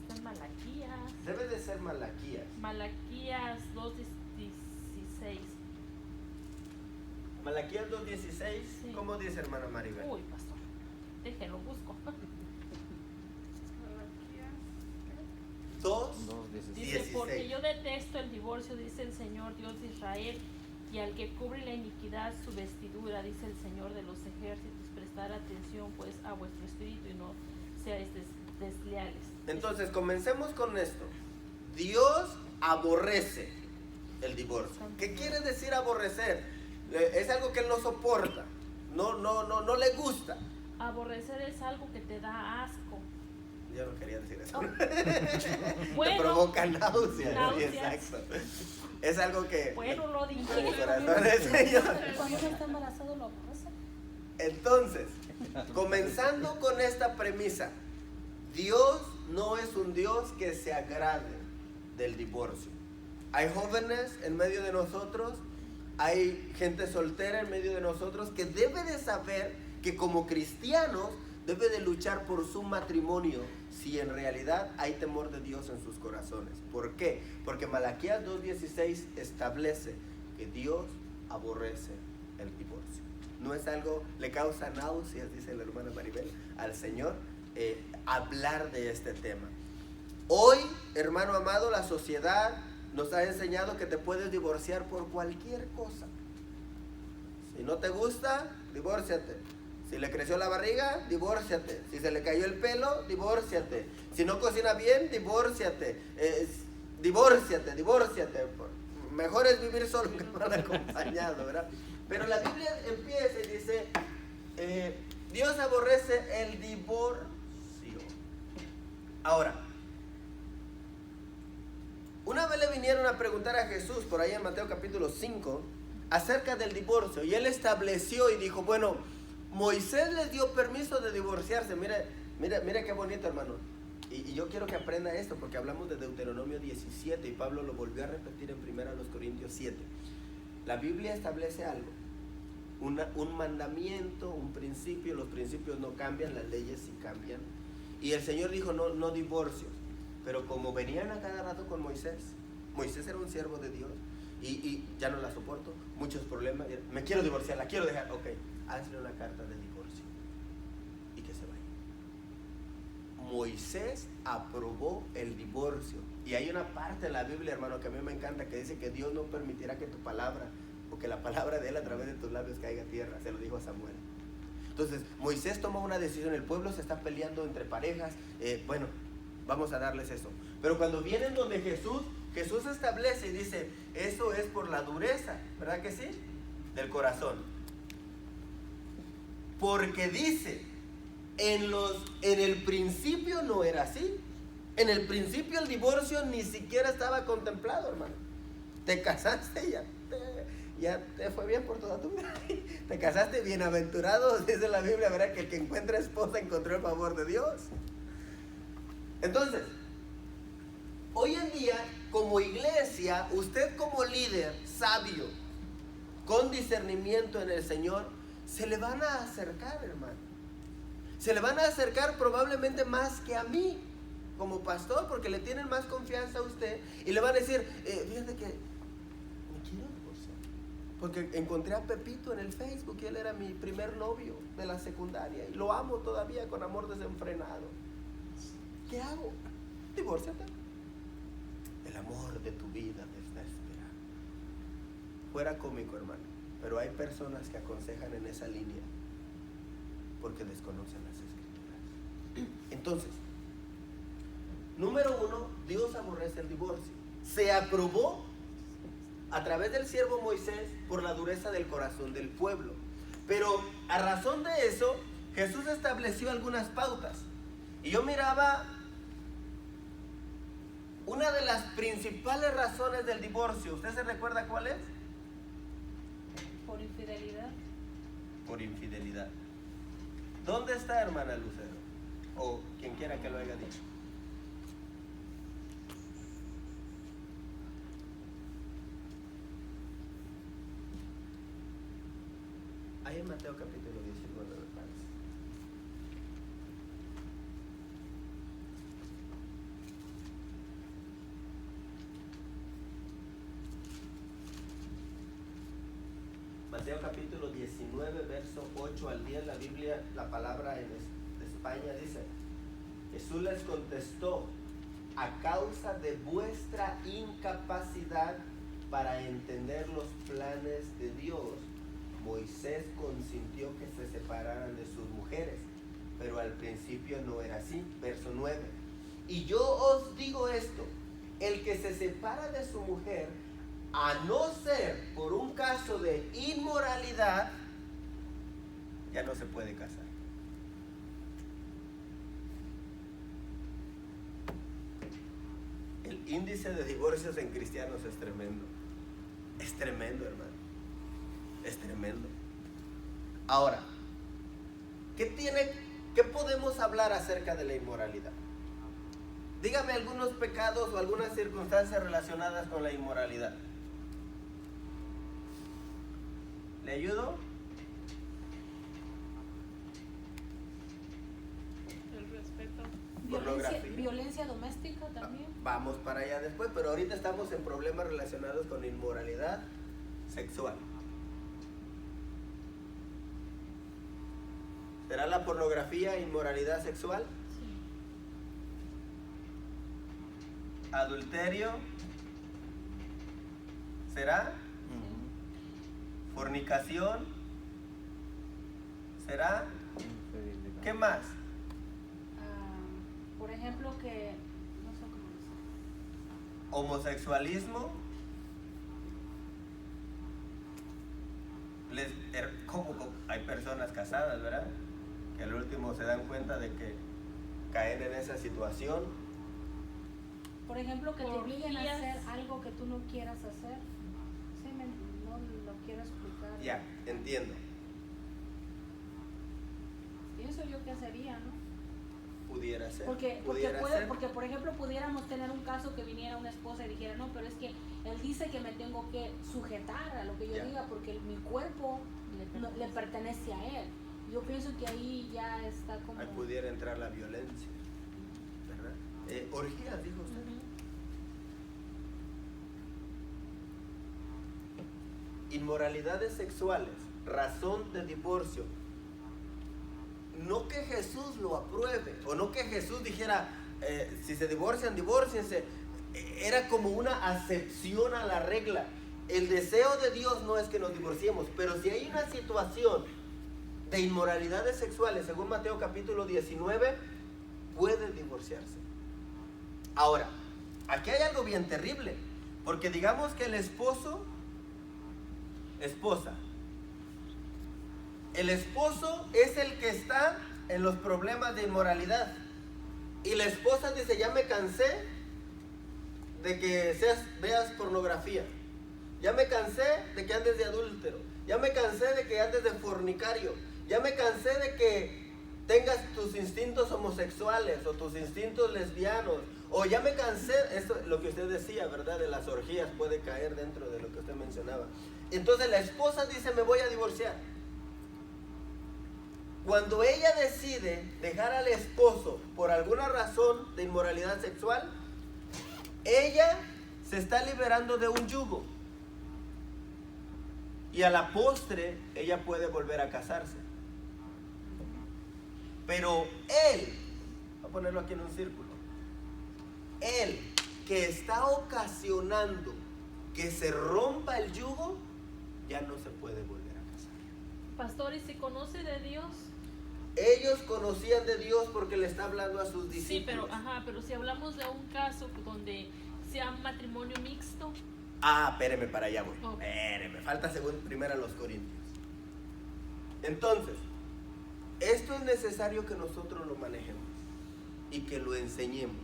Está en Malaquías. Debe de ser Malaquías. Malaquías 2:16. Malaquías 2:16. Sí. ¿Cómo dice, hermana Maribel? Uy, pastor. Déjenlo, busco. 2:16. Dice, porque yo detesto el divorcio, dice el Señor Dios de Israel, y al que cubre la iniquidad su vestidura, dice el Señor de los ejércitos, prestar atención pues a vuestro espíritu y no seáis desleales. Entonces, comencemos con esto. Dios aborrece el divorcio. ¿Qué quiere decir aborrecer? Es algo que Él no soporta. No le gusta. Aborrecer es algo que te da asco. Yo no quería decir eso. Bueno, te provoca náuseas. náuseas. Exacto. Es algo que... Bueno, lo el dije. corazón del Señor. Cuando uno está embarazado lo aborrece. Entonces, comenzando con esta premisa, Dios no es un Dios que se agrade del divorcio. Hay jóvenes en medio de nosotros, hay gente soltera en medio de nosotros que debe de saber que como cristianos debe de luchar por su matrimonio si en realidad hay temor de Dios en sus corazones. ¿Por qué? Porque Malaquías 2:16 establece que Dios aborrece el divorcio. No es algo, le causa náuseas, dice la hermana Maribel, al Señor hablar de este tema. Hoy, hermano amado, la sociedad nos ha enseñado que te puedes divorciar por cualquier cosa. Si no te gusta, divórciate. Si le creció la barriga, divórciate. Si se le cayó el pelo, divórciate. Si no cocina bien, divórciate. Divórciate. Mejor es vivir solo que mal acompañado, ¿verdad? Pero la Biblia empieza y dice, Dios aborrece el divorcio. Ahora, una vez le vinieron a preguntar a Jesús, por ahí en Mateo capítulo 5, acerca del divorcio. Y Él estableció y dijo, bueno, Moisés les dio permiso de divorciarse. Mira qué bonito, hermano. Y yo quiero que aprenda esto porque hablamos de Deuteronomio 17 y Pablo lo volvió a repetir en 1 Corintios 7. La Biblia establece algo, un mandamiento, un principio. Los principios no cambian, las leyes sí cambian. Y el Señor dijo no divorcios. Pero como venían a cada rato con Moisés era un siervo de Dios y ya no la soporto, muchos problemas, me quiero divorciar, la quiero dejar, ok, hazle una carta de divorcio y que se vaya. Moisés aprobó el divorcio. Y hay una parte en la Biblia, hermano, que a mí me encanta, que dice que Dios no permitirá que tu palabra, o que la palabra de Él a través de tus labios caiga a tierra. Se lo dijo a Samuel. Entonces, Moisés tomó una decisión, el pueblo se está peleando entre parejas, bueno, vamos a darles eso. Pero cuando vienen donde Jesús establece y dice, eso es por la dureza, ¿verdad que sí? Del corazón. Porque dice, en el principio no era así. En el principio el divorcio ni siquiera estaba contemplado, hermano. Te casaste, ya te fue bien por toda tu vida. Te casaste, bienaventurado, dice la Biblia, ¿verdad? Que el que encuentra esposa encontró el favor de Dios. Entonces, hoy en día, como iglesia, usted como líder sabio, con discernimiento en el Señor, se le van a acercar, hermano. Se le van a acercar probablemente más que a mí, como pastor, porque le tienen más confianza a usted. Y le van a decir, fíjate que me quiero divorciar, porque encontré a Pepito en el Facebook y él era mi primer novio de la secundaria. Y lo amo todavía con amor desenfrenado. ¿Qué hago? Divórciate. El amor de tu vida te está esperando. Fuera cómico, hermano, pero hay personas que aconsejan en esa línea porque desconocen las escrituras. Entonces, número 1, Dios aborrece el divorcio. Se aprobó a través del siervo Moisés por la dureza del corazón del pueblo. Pero a razón de eso, Jesús estableció algunas pautas. Y yo miraba una de las principales razones del divorcio. ¿Usted se recuerda cuál es? Por infidelidad. Por infidelidad. ¿Dónde está, hermana Lucero? O quien quiera que lo haya dicho. Ahí en Mateo capítulo 19, me parece. Mateo capítulo 19, verso 8 al 10, la Biblia, la palabra en España dice, Jesús les contestó, a causa de vuestra incapacidad para entender los planes de Dios, Moisés consintió que se separaran de sus mujeres, pero al principio no era así. Verso 9, y yo os digo esto, el que se separa de su mujer, a no ser por un caso de inmoralidad, ya no se puede casar. El índice de divorcios en cristianos es tremendo. Es tremendo, hermano. Es tremendo. Ahora, ¿qué podemos hablar acerca de la inmoralidad? Dígame algunos pecados o algunas circunstancias relacionadas con la inmoralidad. ¿Le ayudo? El respeto. Violencia doméstica también. Vamos para allá después, pero ahorita estamos en problemas relacionados con inmoralidad sexual. ¿Será la pornografía inmoralidad sexual? Sí. ¿Adulterio? ¿Será? ¿Fornicación? ¿Será? ¿Qué más? Por ejemplo, que no sé cómo decir. ¿Homosexualismo? ¿Cómo? Hay personas casadas, ¿verdad? Que al último se dan cuenta de que caen en esa situación. Por ejemplo, que te obliguen a Orgías. hacer algo que tú no quieras hacer. Sí, no lo quiero explicar. Ya, entiendo. Pienso yo que sería, ¿no? Pudiera ser. Porque, ser. porque, por ejemplo, pudiéramos tener un caso que viniera una esposa y dijera, no, pero es que él dice que me tengo que sujetar a lo que yo Ya. diga porque mi cuerpo le pertenece a él. Yo pienso que ahí ya está como... Ahí pudiera entrar la violencia, ¿verdad? Orgías, dijo usted. Inmoralidades sexuales, razón de divorcio. no que Jesús lo apruebe, o no que Jesús dijera, si se divorcian, divórciense. Era como una acepción a la regla. El deseo de Dios no es que nos divorciemos, pero si hay una situación de inmoralidades sexuales, según Mateo capítulo 19, puede divorciarse. Ahora, aquí hay algo bien terrible, porque digamos que el esposo, esposa, el esposo es el que está en los problemas de inmoralidad, y la esposa dice, ya me cansé de que veas pornografía, ya me cansé de que andes de adúltero, ya me cansé de que andes de fornicario, ya me cansé de que tengas tus instintos homosexuales o tus instintos lesbianos, o ya me cansé, esto lo que usted decía, ¿verdad? De las orgías puede caer dentro de lo que usted mencionaba. Entonces la esposa dice, me voy a divorciar. Cuando ella decide dejar al esposo por alguna razón de inmoralidad sexual, ella se está liberando de un yugo. Y a la postre, ella puede volver a casarse. Pero él, voy a ponerlo aquí en un círculo, él que está ocasionando que se rompa el yugo, ya no se puede volver a casar. Pastor, ¿y si conoce de Dios? Ellos conocían de Dios porque le está hablando a sus discípulos. Sí, pero si hablamos de un caso donde sea un matrimonio mixto. Espéreme, para allá voy. Okay. Espéreme, falta primero los Corintios. Entonces, esto es necesario que nosotros lo manejemos y que lo enseñemos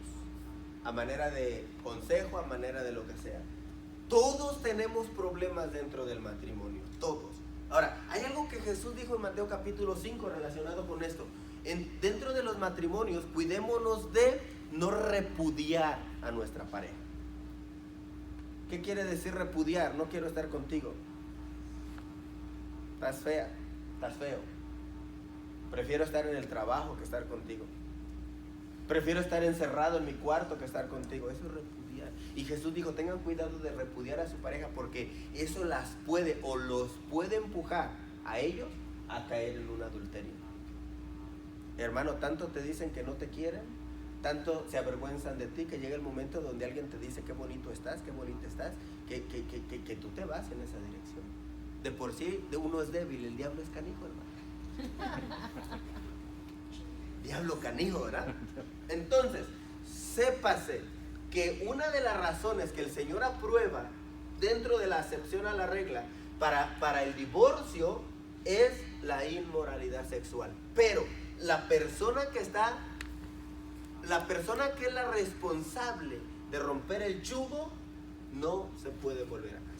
a manera de consejo, a manera de lo que sea. Todos tenemos problemas dentro del matrimonio, todos. Ahora, hay algo que Jesús dijo en Mateo capítulo 5 relacionado con esto. Dentro de los matrimonios, cuidémonos de no repudiar a nuestra pareja. ¿Qué quiere decir repudiar? No quiero estar contigo. Estás fea, estás feo. Prefiero estar en el trabajo que estar contigo. Prefiero estar encerrado en mi cuarto que estar contigo. Eso es repudiar. Y Jesús dijo, tengan cuidado de repudiar a su pareja, porque eso las puede o los puede empujar a ellos a caer en un adulterio. Hermano, tanto te dicen que no te quieren, tanto se avergüenzan de ti, que llega el momento donde alguien te dice qué bonito estás, qué bonita estás, que tú te vas en esa dirección. De por sí, uno es débil, el diablo es canijo, hermano. Diablo canijo, ¿verdad? Entonces, sépase que una de las razones que el Señor aprueba dentro de la acepción a la regla para el divorcio es la inmoralidad sexual. Pero la persona que es la responsable de romper el yugo no se puede volver a casar.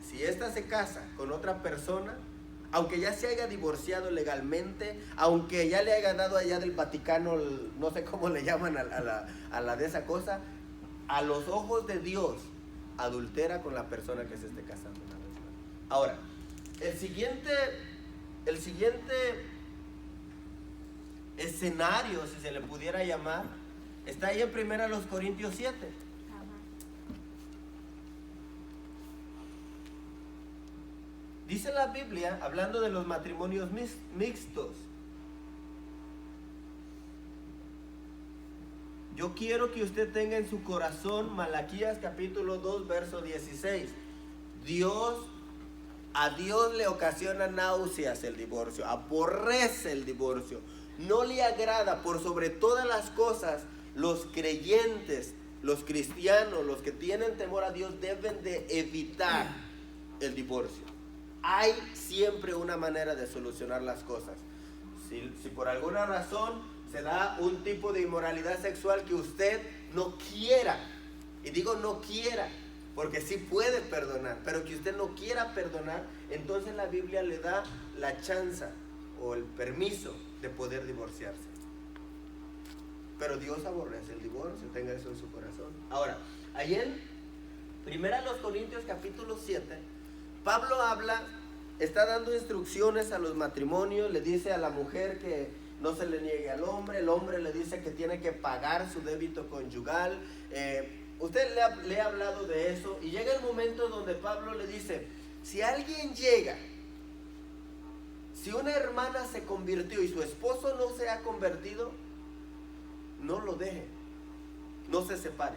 Si ésta se casa con otra persona, aunque ya se haya divorciado legalmente, aunque ya le haya dado allá del Vaticano, no sé cómo le llaman a la de esa cosa, a los ojos de Dios adultera con la persona que se esté casando una vez más. Ahora, el siguiente escenario, si se le pudiera llamar, está ahí en 1 Corintios 7. Dice la Biblia, hablando de los matrimonios mixtos, yo quiero que usted tenga en su corazón Malaquías capítulo 2, verso 16. A Dios le ocasiona náuseas el divorcio, aborrece el divorcio, no le agrada. Por sobre todas las cosas, los creyentes, los cristianos, los que tienen temor a Dios deben de evitar el divorcio. Hay siempre una manera de solucionar las cosas. Si por alguna razón se da un tipo de inmoralidad sexual que usted no quiera, y digo no quiera, porque sí puede perdonar, pero que usted no quiera perdonar, entonces la Biblia le da la chance o el permiso de poder divorciarse. Pero Dios aborrece el divorcio, tenga eso en su corazón. Ahora, ahí en 1 Corintios capítulo 7, Pablo está dando instrucciones a los matrimonios, le dice a la mujer que no se le niegue al hombre, el hombre le dice que tiene que pagar su débito conyugal. Usted le ha hablado de eso, y llega el momento donde Pablo le dice, si alguien llega Si una hermana se convirtió y su esposo no se ha convertido, no lo deje, no se separe.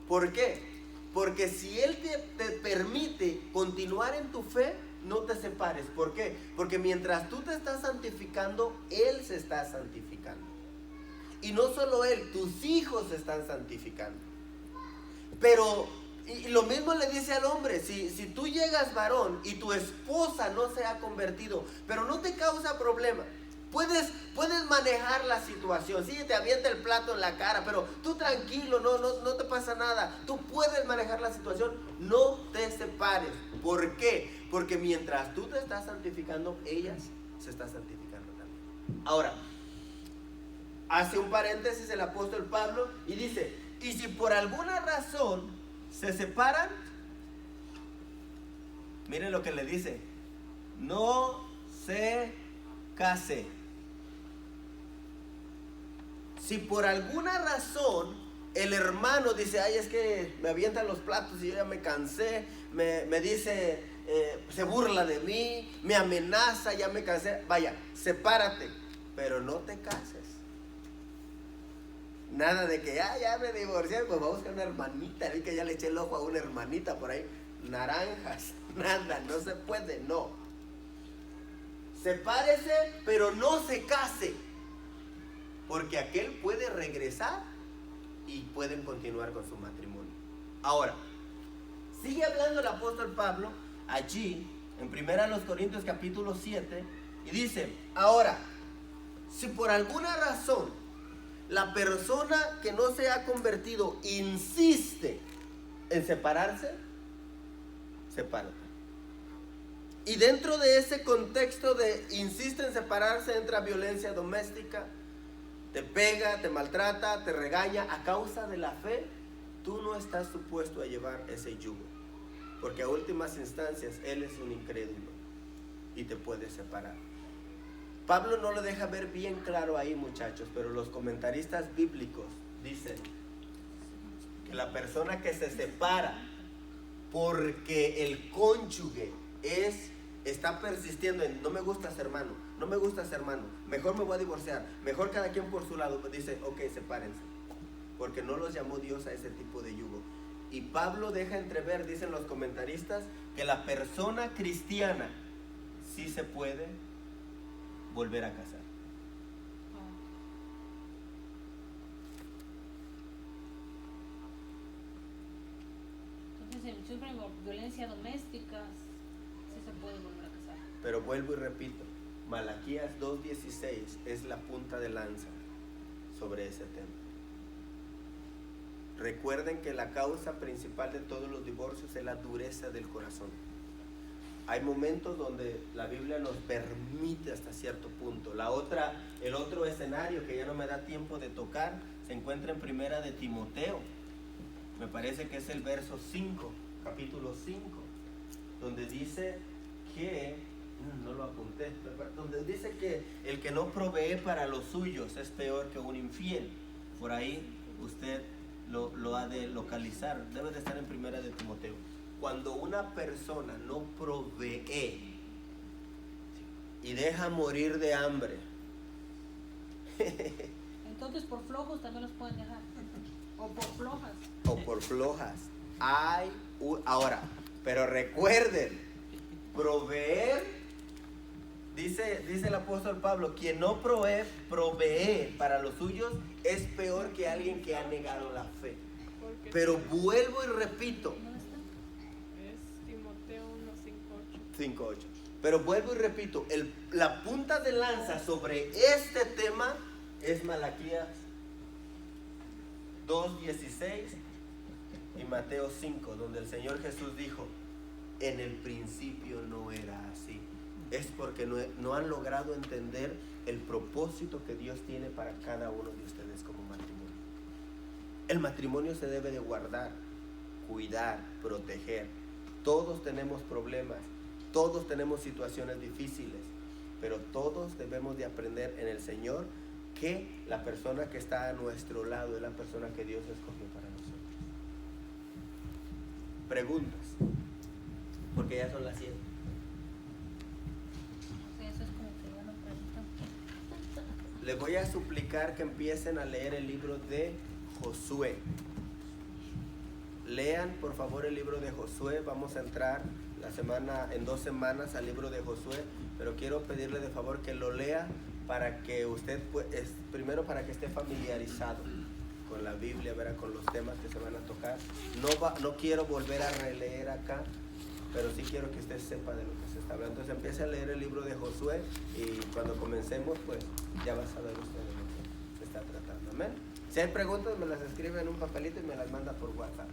¿Por qué? Porque si él te permite continuar en tu fe, no te separes. ¿Por qué? Porque mientras tú te estás santificando, él se está santificando. Y no solo él, tus hijos se están santificando. Pero, y lo mismo le dice al hombre, si tú llegas varón y tu esposa no se ha convertido, pero no te causa problema, puedes manejar la situación. Sí, te avienta el plato en la cara, pero tú tranquilo, no te pasa nada. Tú puedes manejar la situación, no te separes. ¿Por qué? Porque mientras tú te estás santificando, ellas se están santificando también. Ahora, hace un paréntesis el apóstol Pablo y dice, y si por alguna razón se separan, miren lo que le dice, no se case. Si por alguna razón el hermano dice, ay, es que me avientan los platos y yo ya me cansé, me dice, se burla de mí, me amenaza, ya me cansé, vaya, sepárate, pero no te cases. Nada de que ya me divorcié, pues vamos a buscar una hermanita, vi que ya le eché el ojo a una hermanita por ahí, naranjas, nada, no se puede, no. Sepárese, pero no se case, porque aquel puede regresar y pueden continuar con su matrimonio. Ahora, sigue hablando el apóstol Pablo allí en 1 Corintios capítulo 7 y dice, ahora, si por alguna razón la persona que no se ha convertido insiste en separarse, sepárate. Y dentro de ese contexto de insiste en separarse entra violencia doméstica, te pega, te maltrata, te regaña a causa de la fe. Tú no estás supuesto a llevar ese yugo, porque a últimas instancias él es un incrédulo y te puede separar. Pablo no lo deja ver bien claro ahí, muchachos, pero los comentaristas bíblicos dicen que la persona que se separa porque el cónyuge está persistiendo en no me gustas hermano, mejor me voy a divorciar, mejor cada quien por su lado, dice, ok, sepárense, porque no los llamó Dios a ese tipo de yugo. Y Pablo deja entrever, dicen los comentaristas, que la persona cristiana sí se puede volver a casar. Entonces, si sufren violencia doméstica, sí se puede volver a casar. Pero vuelvo y repito, Malaquías 2:16 es la punta de lanza sobre ese tema. Recuerden que la causa principal de todos los divorcios es la dureza del corazón. Hay momentos donde la Biblia nos permite hasta cierto punto. El otro escenario que ya no me da tiempo de tocar se encuentra en 1 de Timoteo. Me parece que es el verso 5, capítulo 5, donde dice que, no lo apunté, donde dice que el que no provee para los suyos es peor que un infiel. Por ahí usted lo ha de localizar, debe de estar en 1 de Timoteo. Cuando una persona no provee y deja morir de hambre, entonces por flojos también los pueden dejar, o por flojas. O por flojas. Ahora, pero recuerden, proveer, dice el apóstol Pablo, quien no provee para los suyos es peor que alguien que ha negado la fe. Pero vuelvo y repito, 5:8. Pero vuelvo y repito, la punta de lanza sobre este tema es Malaquías 2:16 y Mateo 5, donde el Señor Jesús dijo, en el principio no era así. Es porque no han logrado entender el propósito que Dios tiene para cada uno de ustedes como matrimonio. El matrimonio se debe de guardar, cuidar, proteger. Todos tenemos problemas. Todos tenemos situaciones difíciles, pero todos debemos de aprender en el Señor que la persona que está a nuestro lado es la persona que Dios escogió para nosotros. Preguntas, porque ya son las 7. O Les voy a suplicar que empiecen a leer el libro de Josué. Lean por favor el libro de Josué. Vamos a entrar en 2 semanas al libro de Josué, pero quiero pedirle de favor que lo lea para que usted, primero para que esté familiarizado con la Biblia, ¿verdad? Con los temas que se van a tocar. No quiero volver a releer acá, pero sí quiero que usted sepa de lo que se está hablando. Entonces empiece a leer el libro de Josué y cuando comencemos, pues ya va a saber usted de lo que se está tratando. Amén. Si hay preguntas, me las escribe en un papelito y me las manda por WhatsApp.